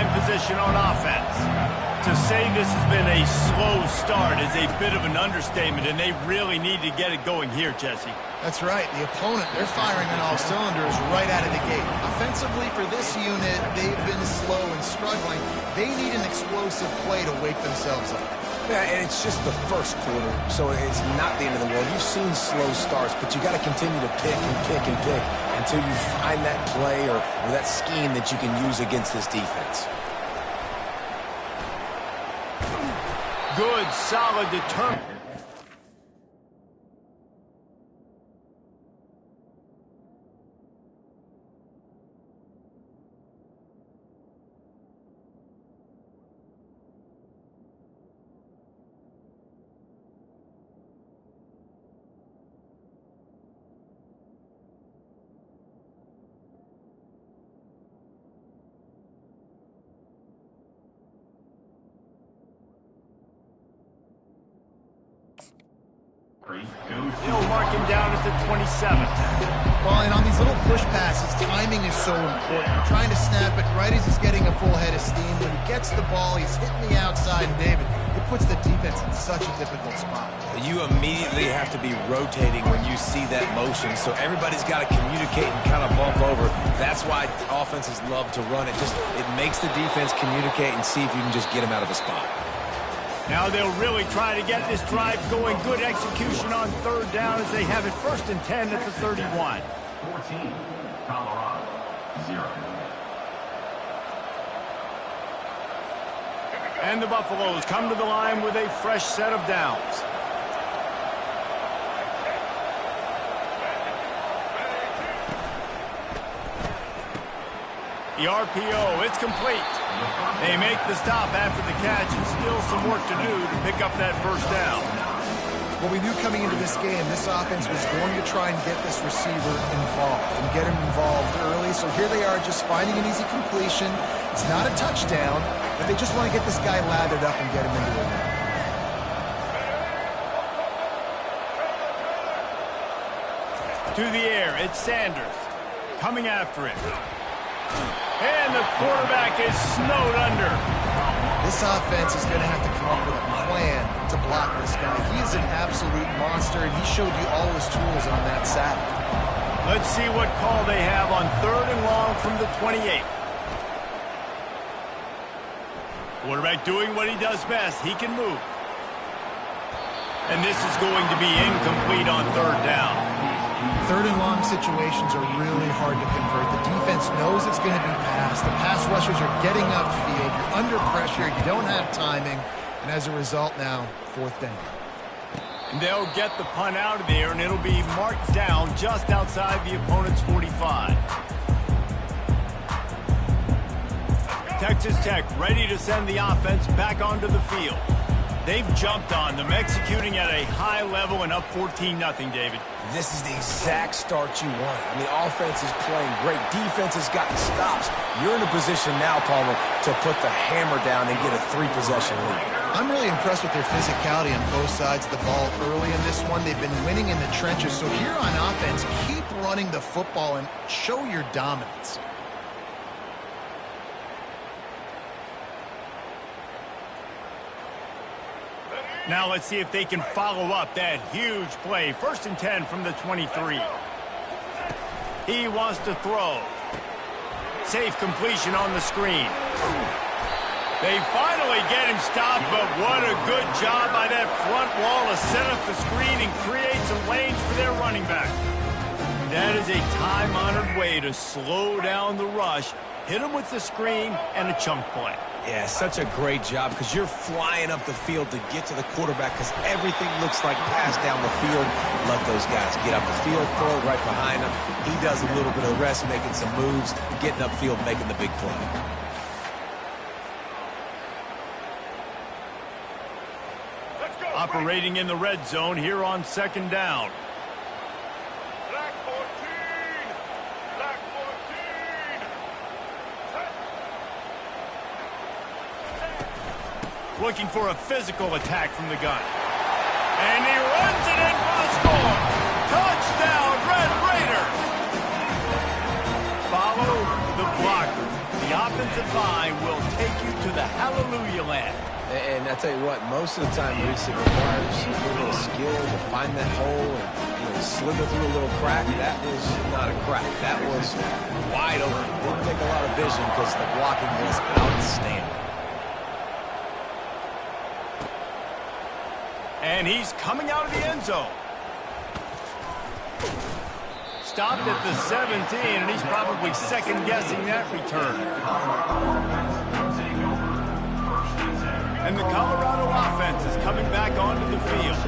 prime position on offense. To say this has been a slow start is a bit of an understatement, and they really need to get it going here, Jesse. That's right. The opponent, they're firing on all cylinders right out of the gate. Offensively, for this unit, they've been slow and struggling. They need an explosive play to wake themselves up. Yeah, and it's just the first quarter, so it's not the end of the world. You've seen slow starts, but you got to continue to pick and pick and pick until you find that play or that scheme that you can use against this defense. Good, solid, determined. He'll mark him down at the 27. Well, and on these little push passes, timing is so important. You're trying to snap it right as he's getting a full head of steam. When he gets the ball, he's hitting the outside, and David, it puts the defense in such a difficult spot. You immediately have to be rotating when you see that motion, so everybody's got to communicate and kind of bump over. That's why offenses love to run it. It makes the defense communicate and see if you can just get them out of the spot. Now they'll really try to get this drive going. Good execution on third down as they have it 1st and 10 at the 31. 14, Colorado, 0. And the Buffaloes come to the line with a fresh set of downs. The RPO, it's complete. They make the stop after the catch, and still some work to do to pick up that first down. Well, we knew coming into this game, this offense was going to try and get this receiver involved and get him involved early. So here they are just finding an easy completion. It's not a touchdown, but they just want to get this guy lathered up and get him into a win. To the air, it's Sanders coming after it. And the quarterback is snowed under. This offense is going to have to come up with a plan to block this guy. He is an absolute monster, and he showed you all his tools on that Saturday. Let's see what call they have on 3rd and long from the 28. Quarterback doing what he does best. He can move. And this is going to be incomplete on 3rd down. 3rd and long situations are really hard to convert. The defense knows it's going to be passed. The pass rushers are getting upfield. You're under pressure. You don't have timing. And as a result now, 4th down. And they'll get the punt out of there, and it'll be marked down just outside the opponent's 45. Texas Tech ready to send the offense back onto the field. They've jumped on them, executing at a high level and up 14-0, David. This is the exact start you want. I mean, offense is playing great. Defense has gotten stops. You're in a position now, Palmer, to put the hammer down and get a 3-possession lead. I'm really impressed with their physicality on both sides of the ball early in this one. They've been winning in the trenches. So here on offense, keep running the football and show your dominance. Now let's see if they can follow up that huge play. 1st and 10 from the 23. He wants to throw. Safe completion on the screen. They finally get him stopped, but what a good job by that front wall to set up the screen and create some lanes for their running back. That is a time-honored way to slow down the rush, hit him with the screen, and a chunk play. Yeah, such a great job because you're flying up the field to get to the quarterback because everything looks like pass down the field. Let those guys get up the field, throw it right behind him. He does a little bit of rest, making some moves, getting upfield, making the big play. Operating in the red zone here on 2nd down. Looking for a physical attack from the gun. And he runs it in for the score. Touchdown, Red Raiders. Follow the blocker. The offensive line will take you to the hallelujah land. And I tell you what, most of the time, Reese, it requires a little skill to find that hole and slither through a little crack. That was not a crack. That was wide open. Didn't take a lot of vision because the blocking was outstanding. And he's coming out of the end zone. Stopped at the 17, and he's probably second-guessing that return. And the Colorado offense is coming back onto the field.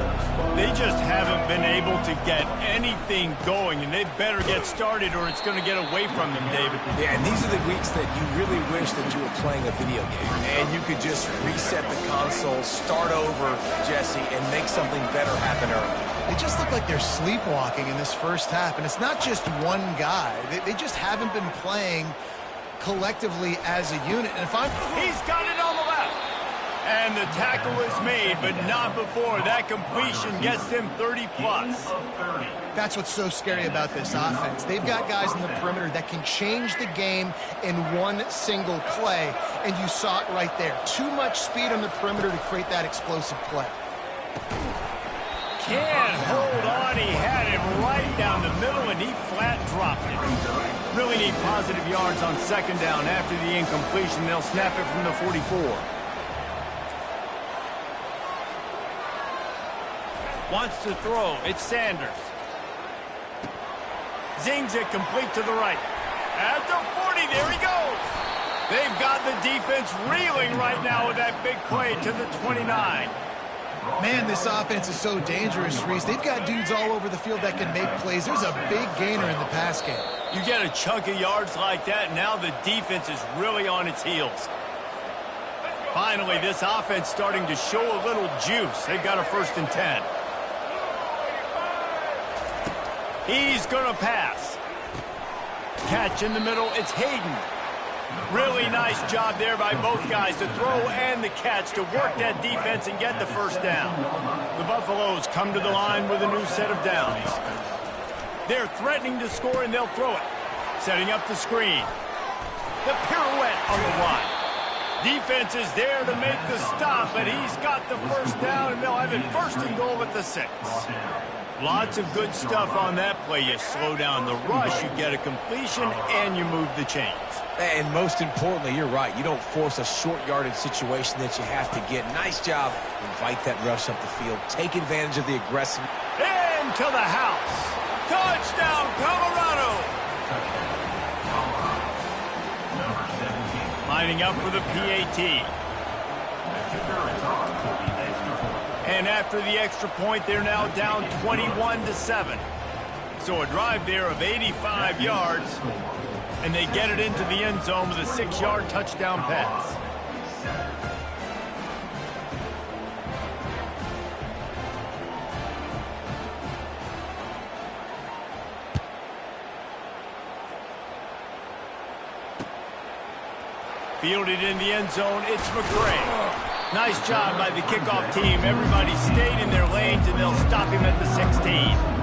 They just haven't been able to get anything going, and they better get started or it's going to get away from them, David. Yeah, and these are the weeks that you really wish that you were playing a video game, and you could just reset the console, start over, Jesse, and make something better happen early. They just look like they're sleepwalking in this first half, and it's not just one guy. They just haven't been playing collectively as a unit. And He's got it on the left. And the tackle is made, but not before. That completion gets them 30-plus. That's what's so scary about this offense. They've got guys in the perimeter that can change the game in one single play, and you saw it right there. Too much speed on the perimeter to create that explosive play. Can't hold on. He had it right down the middle, and he flat dropped it. Really need positive yards on second down. After the incompletion, they'll snap it from the 44. Wants to throw. It's Sanders. Zings it complete to the right. At the 40, there he goes. They've got the defense reeling right now with that big play to the 29. Man, this offense is so dangerous, Reese. They've got dudes all over the field that can make plays. There's a big gainer in the pass game. You get a chunk of yards like that, now the defense is really on its heels. Finally, this offense starting to show a little juice. They've got a 1st and 10. He's going to pass. Catch in the middle. It's Hayden. Really nice job there by both guys to throw and the catch to work that defense and get the 1st down. The Buffaloes come to the line with a new set of downs. They're threatening to score, and they'll throw it. Setting up the screen. The pirouette on the line. Defense is there to make the stop, but he's got the 1st down, and they'll have it 1st and goal at the 6. Lots of good stuff on that play. You slow down the rush, you get a completion, and you move the chains. And most importantly, you're right. You don't force a short yardage situation that you have to get. Nice job. Invite that rush up the field. Take advantage of the aggressive. Into the house. Touchdown, Colorado. Lining up for the PAT. And after the extra point, they're now down 21-7. So a drive there of 85 yards, and they get it into the end zone with a 6-yard touchdown pass. Fielded in the end zone, it's McCray. Nice job by the kickoff team. Everybody stayed in their lanes, and they'll stop him at the 16.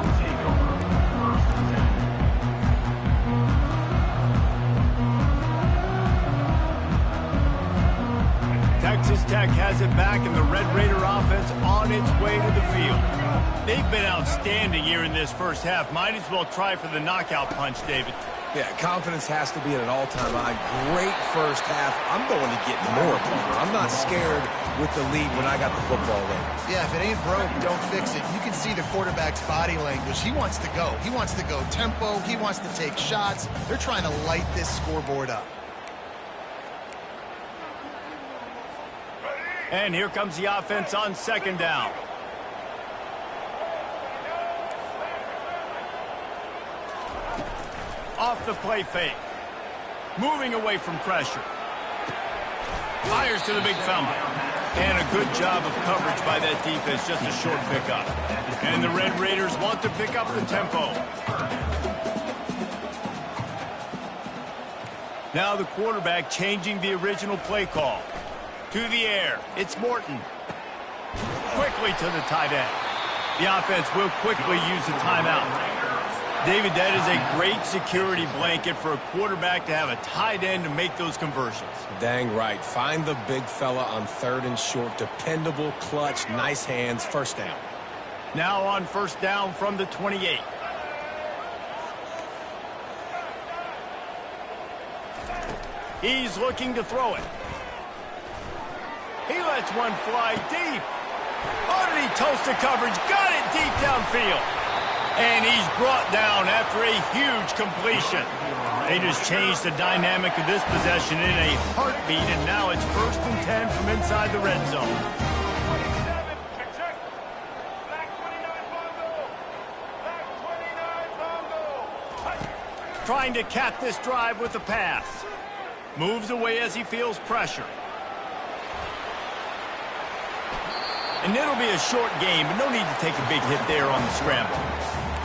Texas Tech has it back, and the Red Raider offense on its way to the field. They've been outstanding here in this first half. Might as well try for the knockout punch, David. Yeah, confidence has to be at an all-time high. Great first half. I'm going to get more. I'm not scared with the lead when I got the football in. Yeah, if it ain't broke, don't fix it. You can see the quarterback's body language. He wants to go. He wants to go tempo. He wants to take shots. They're trying to light this scoreboard up. And here comes the offense on second down. Off the play fake. Moving away from pressure. Fires to the big fella. And a good job of coverage by that defense. Just a short pickup. And the Red Raiders want to pick up the tempo. Now the quarterback changing the original play call. To the air. It's Morton. Quickly to the tight end. The offense will quickly use a timeout. David, that is a great security blanket for a quarterback to have a tight end to make those conversions. Dang right. Find the big fella on 3rd and short. Dependable, clutch, nice hands, first down. Now on first down from the 28. He's looking to throw it. He lets one fly deep. Oh, did he toast the coverage? Got it deep downfield. And he's brought down after a huge completion. They just changed the dynamic of this possession in a heartbeat, and now it's 1st and 10 from inside the red zone. Trying to cap this drive with the pass. Moves away as he feels pressure. And it'll be a short game, but no need to take a big hit there on the scramble.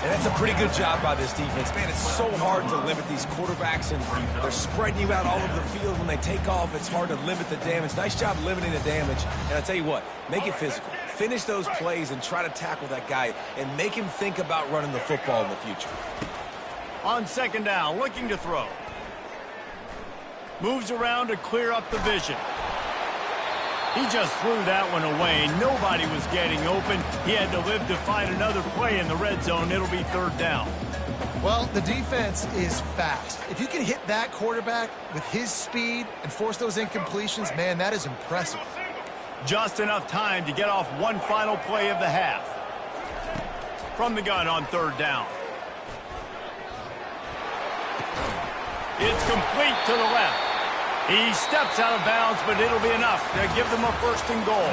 And that's a pretty good job by this defense. Man, it's so hard to limit these quarterbacks, and they're spreading you out all over the field. When they take off, it's hard to limit the damage. Nice job limiting the damage. And I'll tell you what, make it physical. Finish those plays and try to tackle that guy and make him think about running the football in the future. On 2nd down, looking to throw. Moves around to clear up the vision. He just threw that one away. Nobody was getting open. He had to live to find another play in the red zone. It'll be 3rd down. Well, the defense is fast. If you can hit that quarterback with his speed and force those incompletions, man, that is impressive. Just enough time to get off one final play of the half. From the gun on 3rd down. It's complete to the left. He steps out of bounds, but it'll be enough to give them a 1st and goal.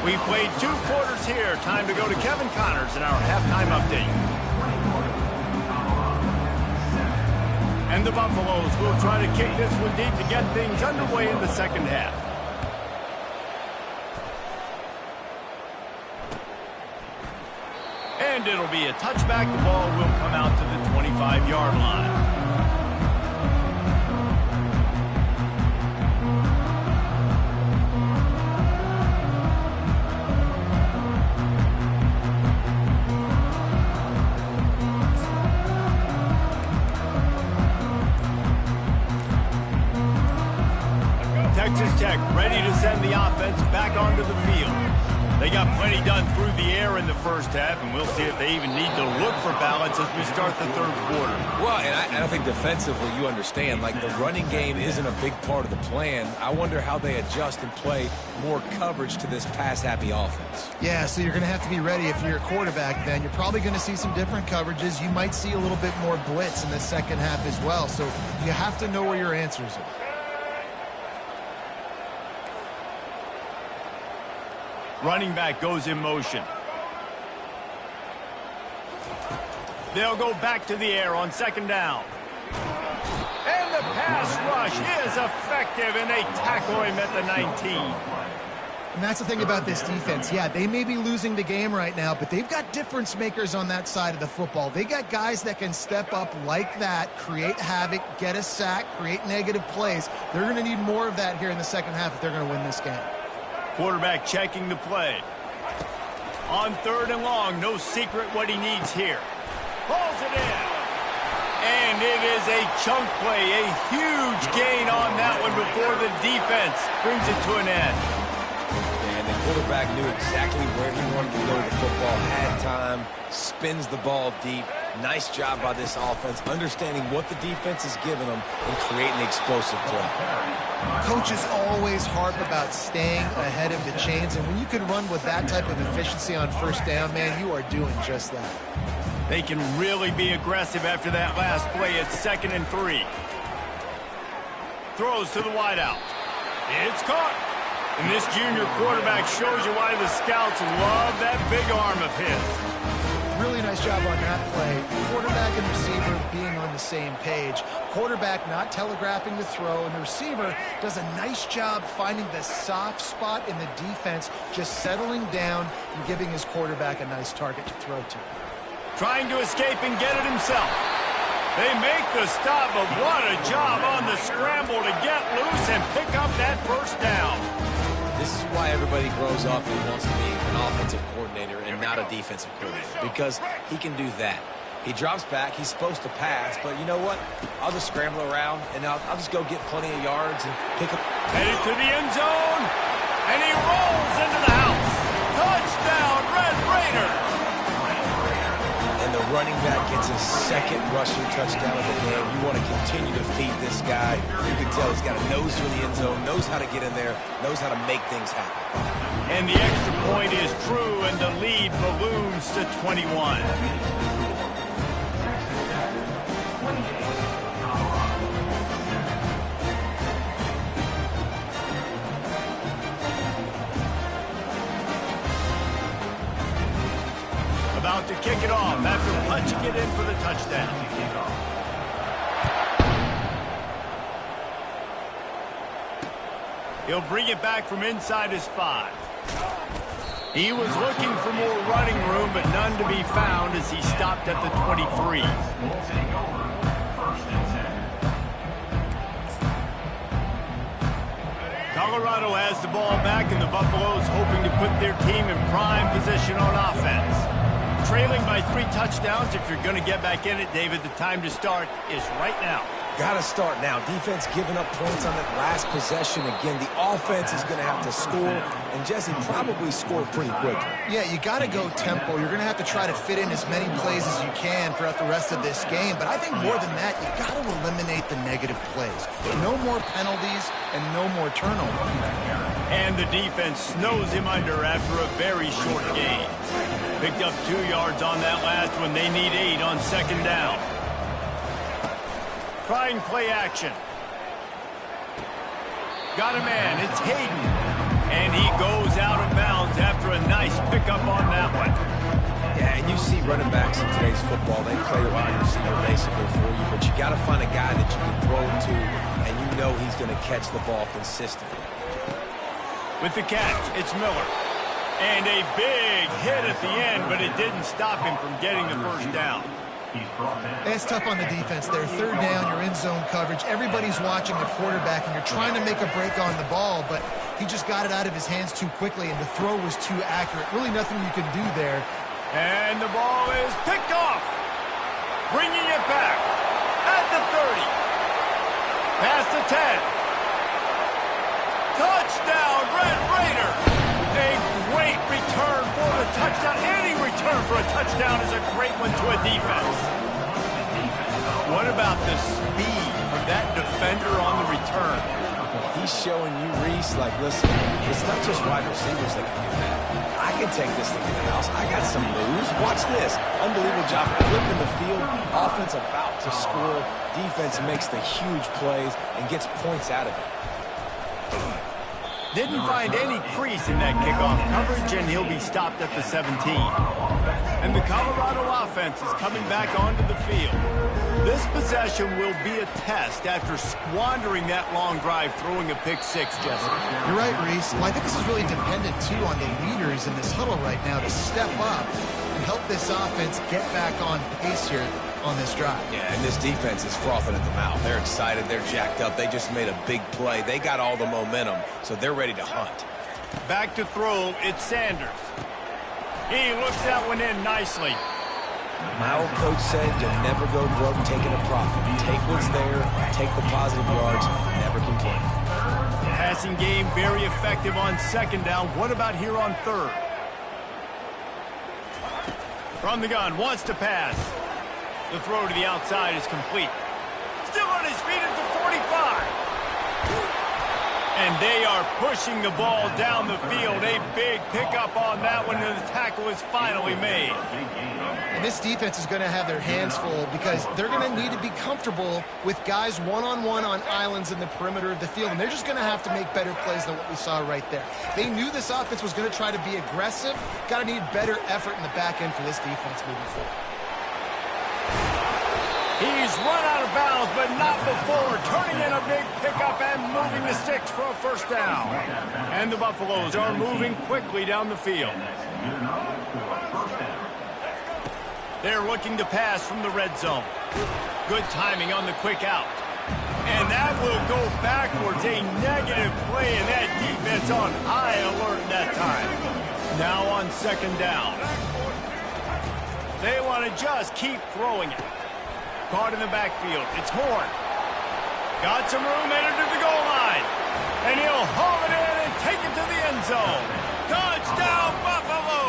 We played 2 quarters here. Time to go to Kevin Connors in our halftime update. And the Buffaloes will try to kick this one deep to get things underway in the 2nd half. And it'll be a touchback. The ball will come out to the 25-yard line. Texas Tech ready to send the offense back onto the field. They got plenty done through the air in the 1st half, and we'll see if they even need to look for balance as we start the 3rd quarter. Well, and I think defensively you understand, like the running game isn't a big part of the plan. I wonder how they adjust and play more coverage to this pass-happy offense. Yeah, so you're going to have to be ready if you're a quarterback then. You're probably going to see some different coverages. You might see a little bit more blitz in the 2nd half as well, so you have to know where your answers are. Running back goes in motion. They'll go back to the air on 2nd down. And the pass rush is effective, and they tackle him at the 19. And that's the thing about this defense. Yeah, they may be losing the game right now, but they've got difference makers on that side of the football. They got guys that can step up like that, create havoc, get a sack, create negative plays. They're going to need more of that here in the 2nd half if they're going to win this game. Quarterback checking the play. On 3rd and long, no secret what he needs here. Pulls it in. And it is a chunk play, a huge gain on that one before the defense brings it to an end. And the quarterback knew exactly where he wanted to go with the football, had time, spins the ball deep. Nice job by this offense, understanding what the defense is giving them and creating the explosive play. Coaches always harp about staying ahead of the chains, and when you can run with that type of efficiency on 1st down, man, you are doing just that. They can really be aggressive after that last play. It's 2nd and 3. Throws to the wideout. It's caught. And this junior quarterback shows you why the scouts love that big arm of his. Really nice job on that play. Quarterback and receiver being on the same page. Quarterback not telegraphing the throw, and the receiver does a nice job finding the soft spot in the defense, just settling down and giving his quarterback a nice target to throw to. Trying to escape and get it himself. They make the stop, but what a job on the scramble to get loose and pick up that 1st down. This is why everybody grows up and wants to be an offensive coordinator and not a defensive coordinator, because he can do that. He drops back. He's supposed to pass, but you know what? I'll just scramble around, and I'll just go get plenty of yards and pick up. Headed to the end zone, and he rolls into the house. Touchdown, Red Raiders! And the running back gets his second rushing touchdown of the game. You want to continue to feed this guy. You can tell he's got a nose for the end zone, knows how to get in there, knows how to make things happen. And the extra point is true, and the lead balloons to 21. About to kick it off after punching it in for the touchdown. He'll bring it back from inside his 5. He was looking for more running room, but none to be found as he stopped at the 23. We'll take over 1st and 10. Colorado has the ball back, and the Buffaloes hoping to put their team in prime position on offense. Trailing by 3 touchdowns, if you're going to get back in it, David, the time to start is right now. Got to start now. Defense giving up points on that last possession. Again, the offense is going to have to score, and Jesse probably scored pretty quickly. Yeah, you got to go tempo. You're going to have to try to fit in as many plays as you can throughout the rest of this game. But I think more than that, you got to eliminate the negative plays. No more penalties and no more turnovers. And the defense snows him under after a very short gain. Picked up 2 yards on that last one. They need 8 on 2nd down. Trying play action. Got a man. It's Hayden. And he goes out of bounds after a nice pickup on that one. Yeah, and you see running backs in today's football, they play a wide receiver basically for you, but you got to find a guy that you can throw it to, and you know he's going to catch the ball consistently. With the catch, it's Miller. And a big hit at the end, but it didn't stop him from getting the 1st down. It's tough on the defense there. 3rd down, you're in zone coverage. Everybody's watching the quarterback, and you're trying to make a break on the ball, but he just got it out of his hands too quickly, and the throw was too accurate. Really nothing you can do there. And the ball is picked off. Bringing it back at the 30. Past the 10. Touchdown, Red Raiders! A great return for the touchdown. Any return for a touchdown is a great one to a defense. What about the speed of that defender on the return? He's showing you, Reese, like, listen, it's not just wide receivers that can do that. I can take this thing to the house. I got some moves. Watch this. Unbelievable job of flipping the field. Offense about to score. Defense makes the huge plays and gets points out of it. Didn't find any crease in that kickoff coverage, and he'll be stopped at the 17. And the Colorado offense is coming back onto the field. This possession will be a test after squandering that long drive, throwing a pick 6, Jesse. You're right, Reese. Well, I think this is really dependent, too, on the leaders in this huddle right now to step up and help this offense get back on pace here on this drive. Yeah, and this defense is frothing at the mouth. They're excited. They're jacked up. They just made a big play. They got all the momentum, so they're ready to hunt. Back to throw, it's Sanders. He looks that one in nicely. My old coach said you'll never go broke taking a profit. Take what's there, take the positive yards, never complain. Passing game very effective on 2nd down. What about here on 3rd? From the gun, wants to pass. The throw to the outside is complete. Still on his feet at the 45. And they are pushing the ball down the field. A big pickup on that one, and the tackle is finally made. And this defense is going to have their hands full because they're going to need to be comfortable with guys one-on-one on islands in the perimeter of the field, and they're just going to have to make better plays than what we saw right there. They knew this offense was going to try to be aggressive. Got to need better effort in the back end for this defense moving forward. He's run out of bounds, but not before turning in a big pickup and moving the sticks for a 1st down. And the Buffaloes are moving quickly down the field. They're looking to pass from the red zone. Good timing on the quick out. And that will go backwards. A negative play, and that defense on high alert that time. Now on 2nd down. They want to just keep throwing it. Caught in the backfield. It's Horn. Got some room headed to the goal line. And he'll haul it in and take it to the end zone. Touchdown, Buffalo!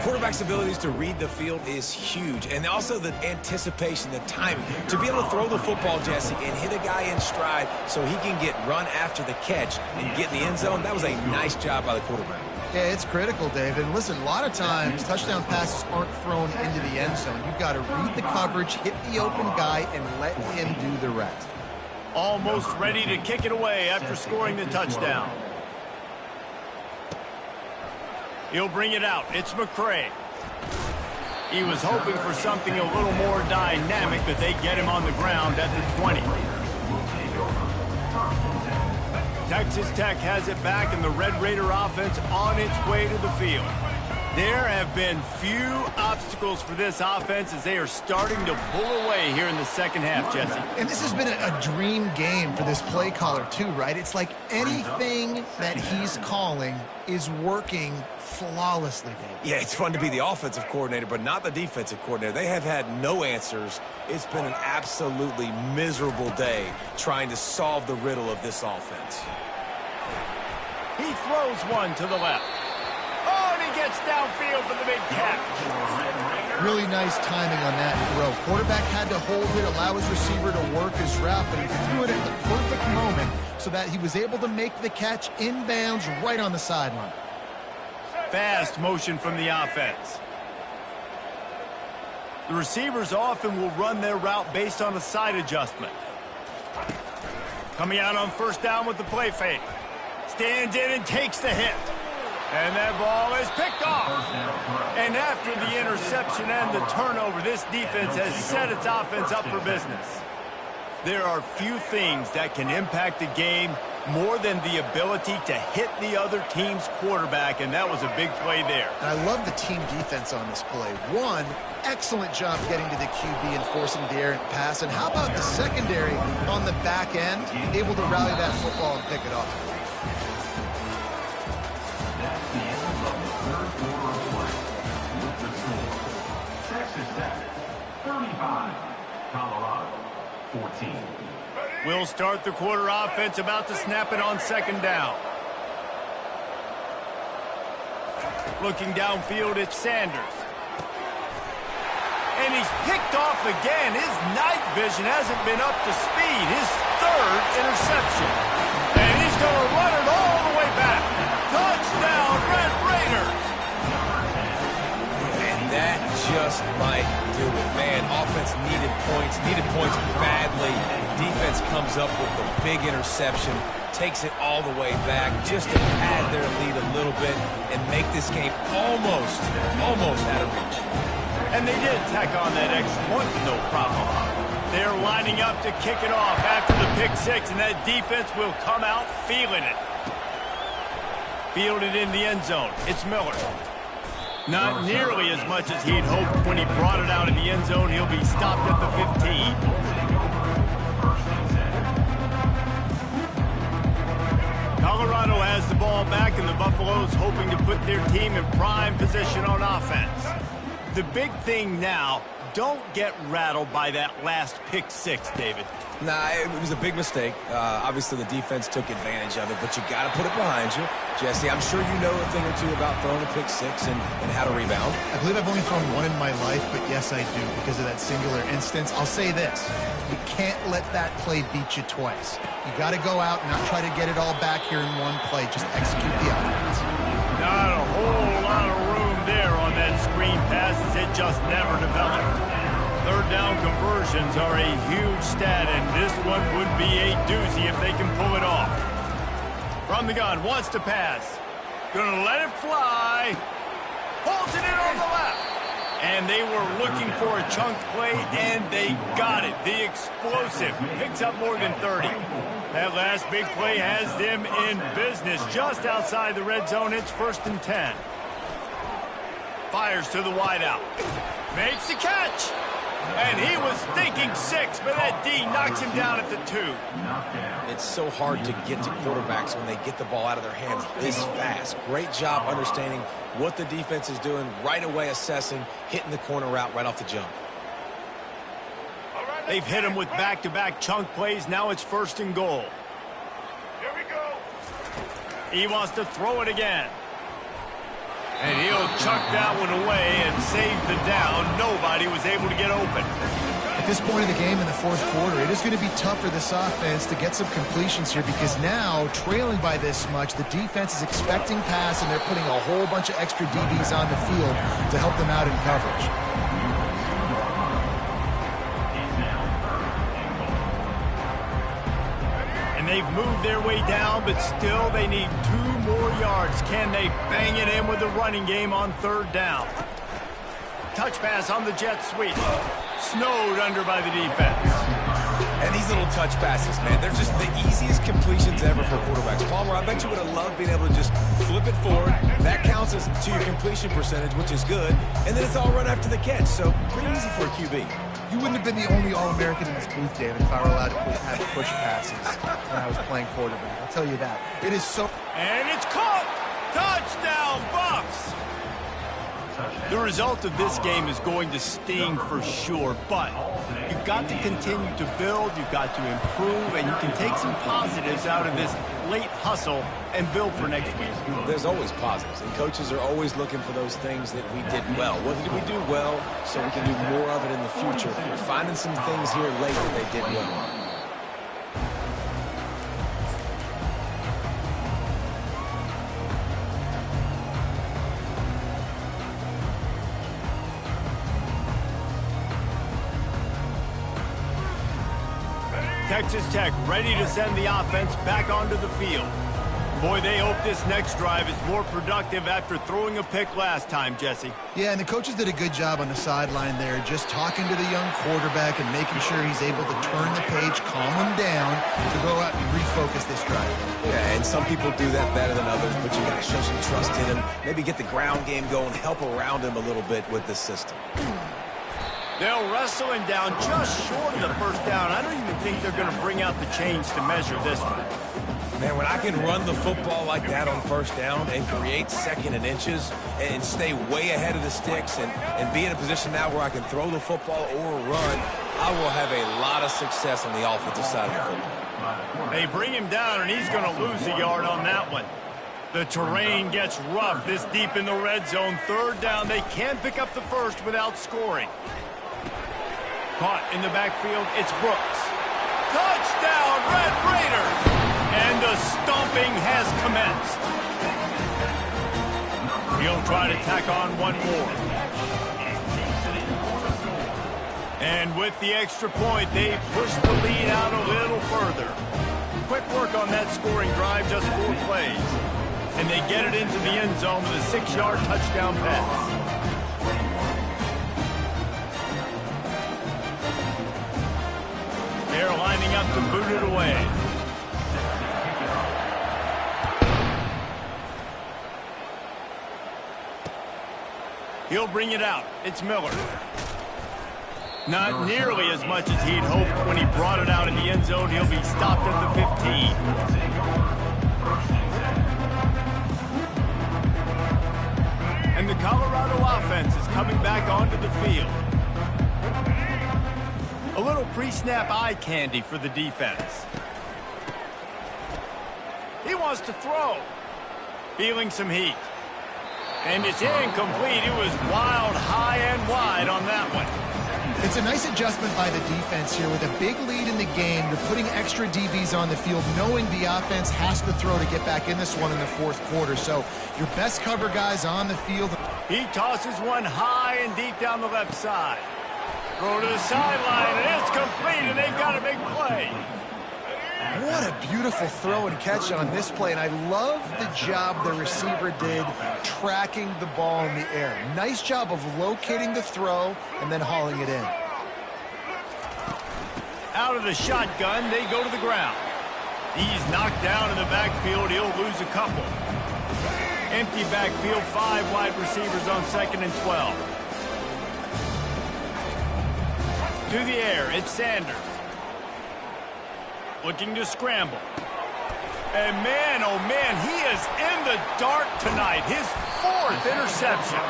Quarterback's abilities to read the field is huge, and also the anticipation, the timing. To be able to throw the football, Jesse, and hit a guy in stride so he can get run after the catch and get in the end zone, that was a nice job by the quarterback. Yeah, it's critical, David. And listen, a lot of times, touchdown passes aren't thrown into the end zone. You've got to read the coverage, hit the open guy, and let him do the rest. Almost ready to kick it away after scoring the touchdown. He'll bring it out. It's McCray. He was hoping for something a little more dynamic, but they get him on the ground at the 20. Texas Tech has it back, and the Red Raider offense on its way to the field. There have been few obstacles for this offense as they are starting to pull away here in the second half, Jesse. And this has been a dream game for this play caller, too, right? It's like anything that he's calling is working flawlessly, David. Yeah, it's fun to be the offensive coordinator, but not the defensive coordinator. They have had no answers. It's been an absolutely miserable day trying to solve the riddle of this offense. He throws one to the left. Oh, and he gets downfield for the big catch. Really nice timing on that throw. Quarterback had to hold it, allow his receiver to work his route, but he threw it at the perfect moment so that he was able to make the catch inbounds right on the sideline. Fast motion from the offense. The receivers often will run their route based on a side adjustment. Coming out on first down with the play fake. Stands in and takes the hit. And that ball is picked off. And after the interception and the turnover, this defense has set its offense up for business. There are few things that can impact a game more than the ability to hit the other team's quarterback, and that was a big play there. And I love the team defense on this play. One, excellent job getting to the QB and forcing the errant pass. And how about the secondary on the back end, able to rally that football and pick it off? That's the end of the third quarter of play. With the score, Texas Tech 35, Colorado 14. We'll start the quarter offense, about to snap it on second down. Looking downfield, it's Sanders. And he's picked off again. His night vision hasn't been up to speed. His third interception. And he's going to run it all the way back. Touchdown, Red Raiders. And that just might do it. Man, offense needed points badly. Defense comes up with the big interception, takes it all the way back just to pad their lead a little bit and make this game almost out of reach. And they did tack on that extra point, no problem. They're lining up to kick it off after the pick six, and that defense will come out feeling it. Fielded in the end zone. It's Miller. Not nearly as much as he'd hoped when he brought it out in the end zone. He'll be stopped at the 15. Colorado has the ball back, and the Buffaloes hoping to put their team in prime position on offense. The big thing now, don't get rattled by that last pick six, David. Nah, it was a big mistake. Obviously, the defense took advantage of it, but you got to put it behind you. Jesse, I'm sure you know a thing or two about throwing a pick six and how to rebound. I believe I've only thrown one in my life, but yes, I do, because of that singular instance. I'll say this. You can't let that play beat you twice. You got to go out and not try to get it all back here in one play. Just execute the offense. Not a whole lot of room there on that screen pass, as it just never developed. Third down conversions are a huge stat, and this one would be a doozy if they can pull it off. From the gun, wants to pass. Gonna let it fly. Holds it in on the left. And they were looking for a chunk play, and they got it. The explosive picks up more than 30. That last big play has them in business just outside the red zone. It's 1st and 10. Fires to the wideout. Makes the catch. And he was thinking 6, but that D knocks him down at the 2. It's so hard to get to quarterbacks when they get the ball out of their hands this fast. Great job understanding what the defense is doing, right away assessing, hitting the corner route right off the jump. They've hit him with back-to-back chunk plays. Now it's 1st and goal. Here we go. He wants to throw it again. And he'll chuck that one away and save the down. Nobody was able to get open. At this point of the game in the 4th quarter, it is going to be tough for this offense to get some completions here because now, trailing by this much, the defense is expecting pass, and they're putting a whole bunch of extra DBs on the field to help them out in coverage. And they've moved their way down, but still they need 2 more yards. Can they bang it in with the running game on 3rd down? Touch pass on the jet sweep. Snowed under by the defense. And these little touch passes, man, they're just the easiest completions ever for quarterbacks. Palmer, I bet you would have loved being able to just flip it forward. That counts as to your completion percentage, which is good. And then it's all run after the catch, so pretty easy for a QB. You wouldn't have been the only All-American in this booth, David, if I were allowed to have push passes when I was playing quarterback. I'll tell you that. It is so... And it's caught! Touchdown, Buffs! The result of this game is going to sting for sure, but you've got to continue to build, you've got to improve, and you can take some positives out of this late hustle and build for next week. There's always positives, and coaches are always looking for those things that we did well. What did we do well so we can do more of it in the future? We're finding some things here late that they did well. Texas Tech ready to send the offense back onto the field. Boy, they hope this next drive is more productive after throwing a pick last time, Jesse. Yeah, and the coaches did a good job on the sideline there, just talking to the young quarterback and making sure he's able to turn the page, calm him down, to go out and refocus this drive. Yeah, and some people do that better than others, but you got to show some trust in him, maybe get the ground game going, help around him a little bit with this system. They'll wrestle him down just short of the 1st down. I don't even think they're going to bring out the chains to measure this one. Man, when I can run the football like that on 1st down and create 2nd and inches and stay way ahead of the sticks and be in a position now where I can throw the football or run, I will have a lot of success on the offensive side of the football. They bring him down, and he's going to lose a yard on that one. The terrain gets rough this deep in the red zone. 3rd down, they can't pick up the 1st without scoring. Caught in the backfield, it's Brooks. Touchdown, Red Raiders! And the stomping has commenced. He'll try to tack on one more. And with the extra point, they push the lead out a little further. Quick work on that scoring drive, just 4 plays. And they get it into the end zone with a 6-yard touchdown pass. They're lining up to boot it away. He'll bring it out. It's Miller. Not nearly as much as he'd hoped when he brought it out in the end zone. He'll be stopped at the 15. And the Colorado offense is coming back onto the field. A little pre-snap eye candy for the defense. He wants to throw. Feeling some heat. And it's incomplete. It was wild, high and wide on that one. It's a nice adjustment by the defense here. With a big lead in the game, you're putting extra DBs on the field, knowing the offense has to throw to get back in this one in the 4th quarter. So your best cover guys on the field. He tosses one high and deep down the left side. Throw to the sideline, and it's complete, and they've got a big play. What a beautiful throw and catch on this play, and I love the job the receiver did tracking the ball in the air. Nice job of locating the throw and then hauling it in. Out of the shotgun, they go to the ground. He's knocked down in the backfield. He'll lose a couple. Empty backfield, 5 wide receivers on 2nd and 12. To the air, it's Sanders. Looking to scramble. And man, oh man, he is in the dark tonight. His 4th interception.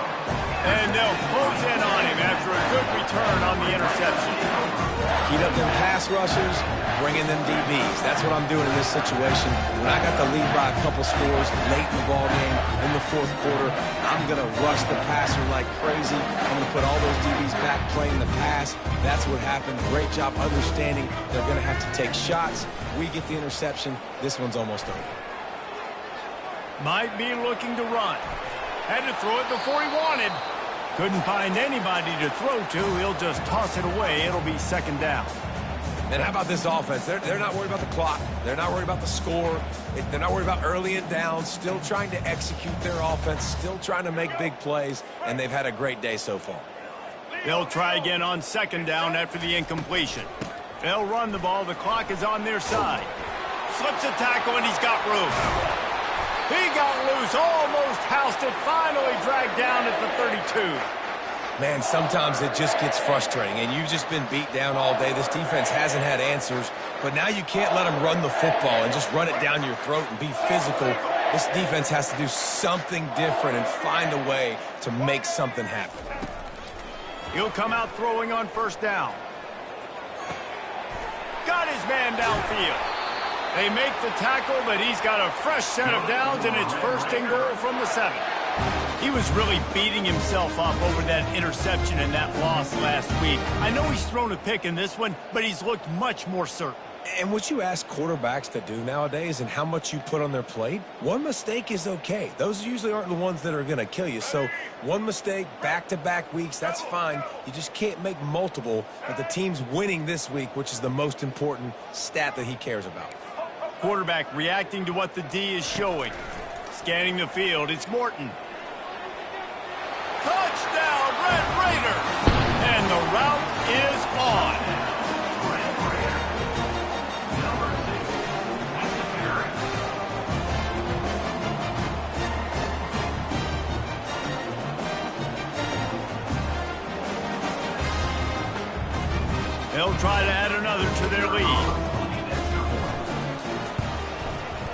And they'll close in on him after a good return on the interception. Heat up them pass rushers, bring in them DBs. That's what I'm doing in this situation. When I got the lead by a couple scores late in the ball game in the 4th quarter, I'm going to rush the passer like crazy. I'm going to put all those DBs back playing the pass. That's what happened. Great job understanding they're going to have to take shots. We get the interception. This one's almost over. Might be looking to run. Had to throw it before he wanted. Couldn't find anybody to throw to. He'll just toss it away. It'll be 2nd down. And how about this offense? They're not worried about the clock. They're not worried about the score. They're not worried about early and down. Still trying to execute their offense. Still trying to make big plays. And they've had a great day so far. They'll try again on 2nd down after the incompletion. They'll run the ball. The clock is on their side. Slips a tackle, and he's got room. He got loose, almost housed it, finally dragged down at the 32. Man, sometimes it just gets frustrating, and you've just been beat down all day. This defense hasn't had answers, but now you can't let them run the football and just run it down your throat and be physical. This defense has to do something different and find a way to make something happen. He'll come out throwing on 1st down. Got his man downfield. They make the tackle, but he's got a fresh set of downs, and it's 1st and goal from the 7. He was really beating himself up over that interception and that loss last week. I know he's thrown a pick in this one, but he's looked much more certain. And what you ask quarterbacks to do nowadays and how much you put on their plate, one mistake is okay. Those usually aren't the ones that are going to kill you. So one mistake, back-to-back weeks, that's fine. You just can't make multiple. But the team's winning this week, which is the most important stat that he cares about. Quarterback reacting to what the D is showing. Scanning the field, it's Morton. Touchdown, Red Raider! And the route is on. They'll try to add another to their lead.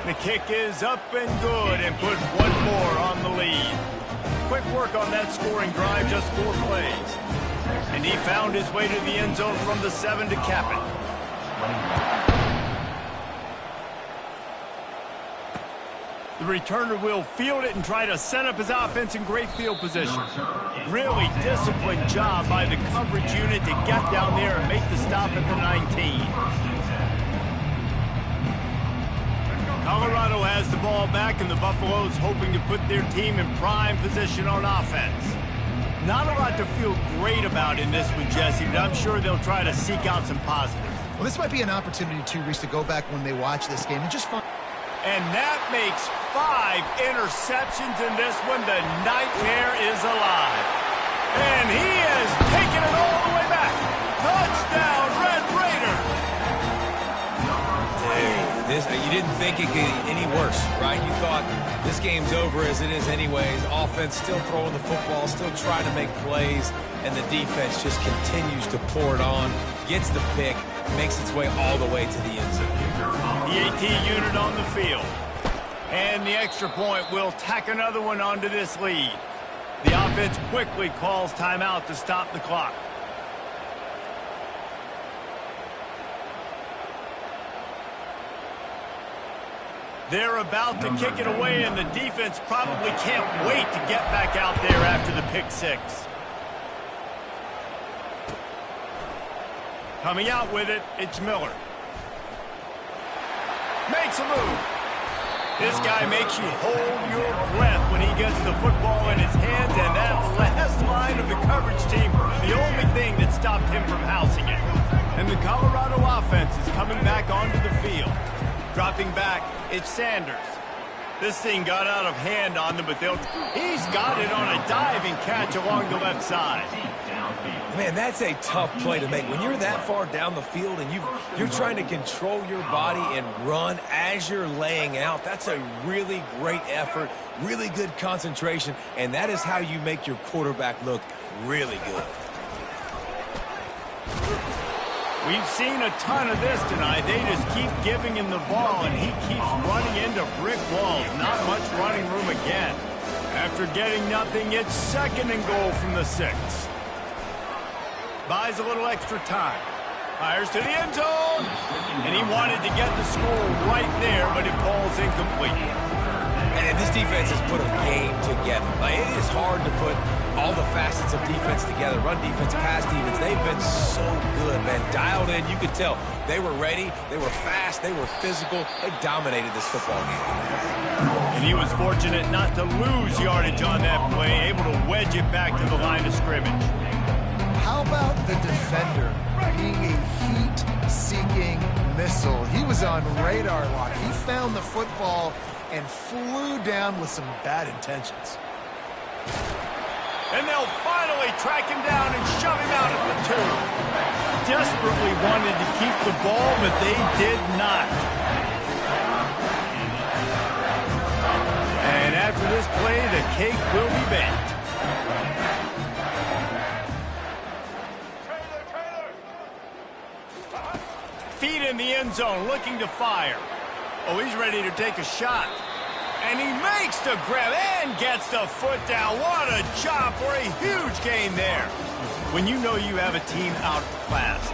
The kick is up and good and put one more on the lead. Quick work on that scoring drive, just 4 plays. And he found his way to the end zone from the 7 to cap it. The returner will field it and try to set up his offense in great field position. Really disciplined job by the coverage unit to get down there and make the stop at the 19. Colorado has the ball back, and the Buffaloes hoping to put their team in prime position on offense. Not a lot to feel great about in this one, Jesse, but I'm sure they'll try to seek out some positives. Well, this might be an opportunity, too, Reese, to go back when they watch this game and just find... And that makes 5 interceptions in this one. The nightmare is alive. And he has taken it all the way back. Touchdown, Red Raider! You didn't think it could get any worse, right? You thought this game's over as it is anyways. Offense still throwing the football, still trying to make plays, and the defense just continues to pour it on, gets the pick, makes its way all the way to the end zone. The AT unit on the field. And the extra point will tack another one onto this lead. The offense quickly calls timeout to stop the clock. They're about to kick it away, and the defense probably can't wait to get back out there after the pick 6. Coming out with it, it's Miller. Makes a move. This guy makes you hold your breath when he gets the football in his hands, and that last line of the coverage team, the only thing that stopped him from housing it. And the Colorado offense is coming back onto the field. Dropping back, it's Sanders. This thing got out of hand on them, but he's got it on a diving catch along the left side. Man, that's a tough play to make. When you're that far down the field and you're trying to control your body and run as you're laying out, that's a really great effort, really good concentration, and that is how you make your quarterback look really good. We've seen a ton of this tonight. They just keep giving him the ball, and he keeps running into brick walls. Not much running room again. After getting nothing, it's 2nd and goal from the 6. Buys a little extra time. Fires to the end zone. And he wanted to get the score right there, but it falls incomplete. And this defense has put a game together. Like, it is hard to put all the facets of defense together. Run defense, pass defense. They've been so good, man. Dialed in. You could tell they were ready. They were fast. They were physical. They dominated this football game. And he was fortunate not to lose yardage on that play, able to wedge it back to the line of scrimmage. How about the defender being a heat-seeking missile? He was on radar lock. He found the football and flew down with some bad intentions. And they'll finally track him down and shove him out at the 2. Desperately wanted to keep the ball, but they did not. And after this play, the cake will be baked. Feet in the end zone, looking to fire. Oh, he's ready to take a shot. And he makes the grab and gets the foot down. What a job for a huge gain there. When you know you have a team outclassed,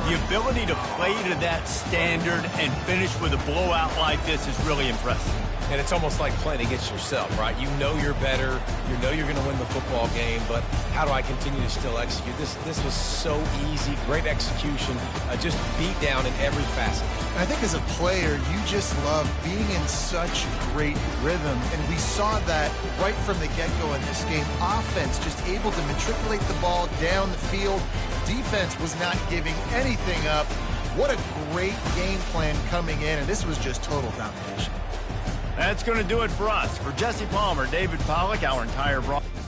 the ability to play to that standard and finish with a blowout like this is really impressive. And it's almost like playing against yourself, right? You know you're better. You know you're going to win the football game, but how do I continue to still execute? This was so easy. Great execution. Just beat down in every facet. I think as a player, you just love being in such great rhythm, and we saw that right from the get-go in this game. Offense just able to matriculate the ball down the field. Defense was not giving anything up. What a great game plan coming in, and this was just total domination. That's going to do it for us. For Jesse Palmer, David Pollack, our entire broadcast.